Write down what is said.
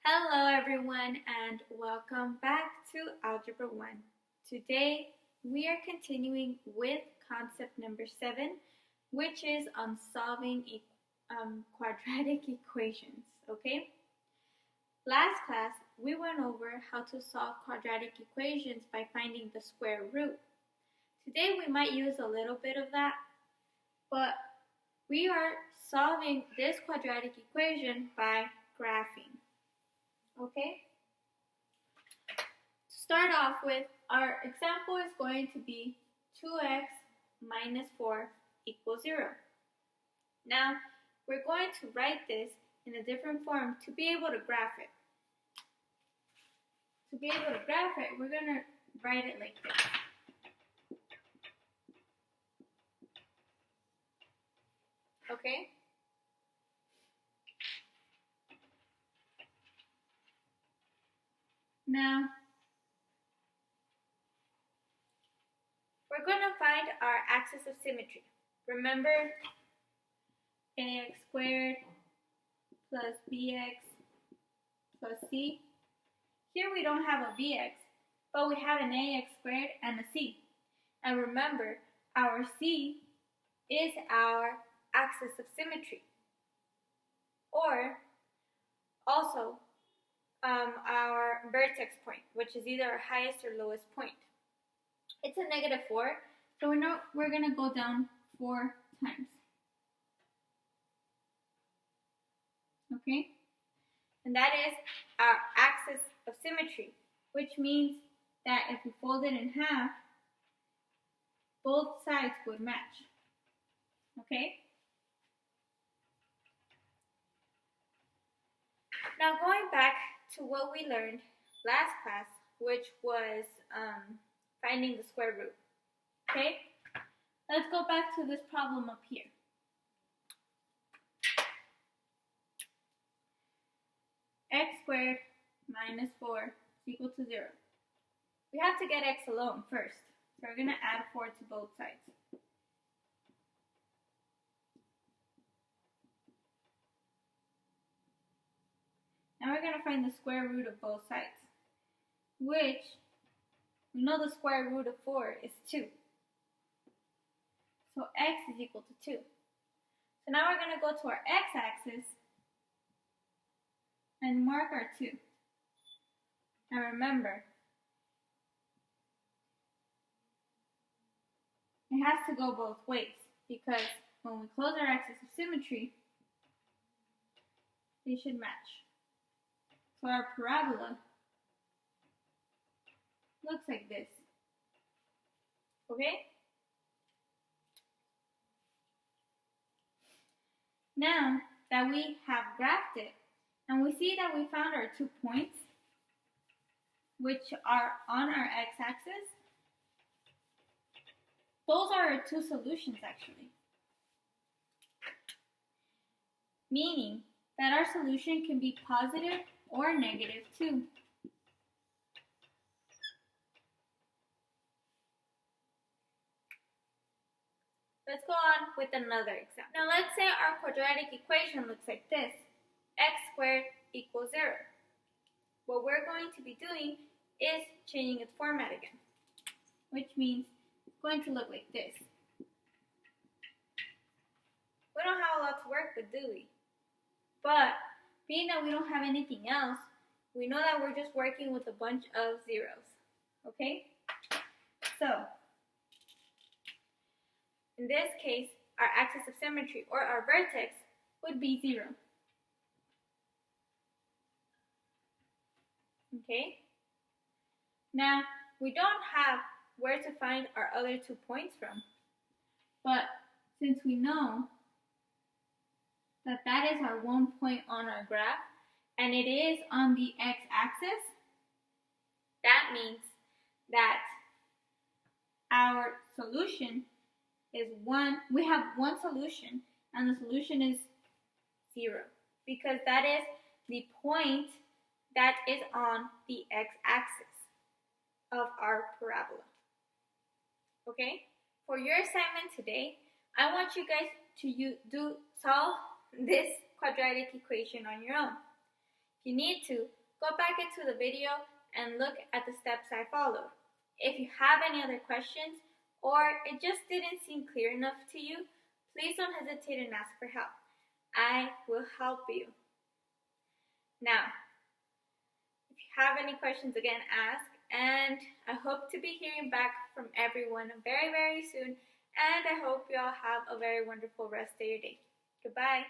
Hello everyone and welcome back to Algebra 1. Today we are continuing with concept number 7, which is on solving quadratic equations, okay? Last class we went over how to solve quadratic equations by finding the square root. Today we might use a little bit of that, but we are solving this quadratic equation by graphing. Okay? To start off with, our example is going to be 2x minus 4 equals 0. Now, we're going to write this in a different form to be able to graph it. To be able to graph it, we're going to write it like this. Okay? Now, we're going to find our axis of symmetry. Remember, ax squared plus bx plus c. Here we don't have a bx, but we have an ax squared and a c. And remember, our c is our axis of symmetry, or also our vertex point, which is either our highest or lowest point. It's a -4, so we're going to go down 4 times. Okay? And that is our axis of symmetry, which means that if we fold it in half, both sides would match. Okay? Now going back to what we learned last class, which was finding the square root. Okay? Let's go back to this problem up here. X squared minus 4 is equal to 0. We have to get x alone first, so we're going to add 4 to both sides. Now we're going to find the square root of both sides, which we know the square root of 4 is 2. So x is equal to 2. So now we're going to go to our x-axis and mark our 2. Now remember, it has to go both ways, because when we close our axis of symmetry, they should match. So our parabola looks like this. Okay? Now that we have graphed it, and we see that we found our 2 points, which are on our x-axis, those are our 2 solutions actually. Meaning that our solution can be positive or negative too. Let's go on with another example. Now let's say our quadratic equation looks like this. X squared equals 0. What we're going to be doing is changing its format again, which means it's going to look like this. We don't have a lot to work with, do we? But being that we don't have anything else, we know that we're just working with a bunch of zeros. Okay? So, in this case, our axis of symmetry, or our vertex, would be 0. Okay? Now, we don't have where to find our other 2 points from, but since we know that that is our 1 point on our graph, and it is on the x-axis, that means that our solution is 1. We have one solution, and the solution is 0, because that is the point that is on the x-axis of our parabola. Okay? For your assignment today, I want you guys to solve this quadratic equation on your own. you need to, go back into the video and look at the steps I followed. If you have any other questions, or it just didn't seem clear enough to you, please don't hesitate and ask for help. I will help you. Now, if you have any questions, again, ask, and I hope to be hearing back from everyone very, very soon, and I hope you all have a very wonderful rest of your day. Goodbye.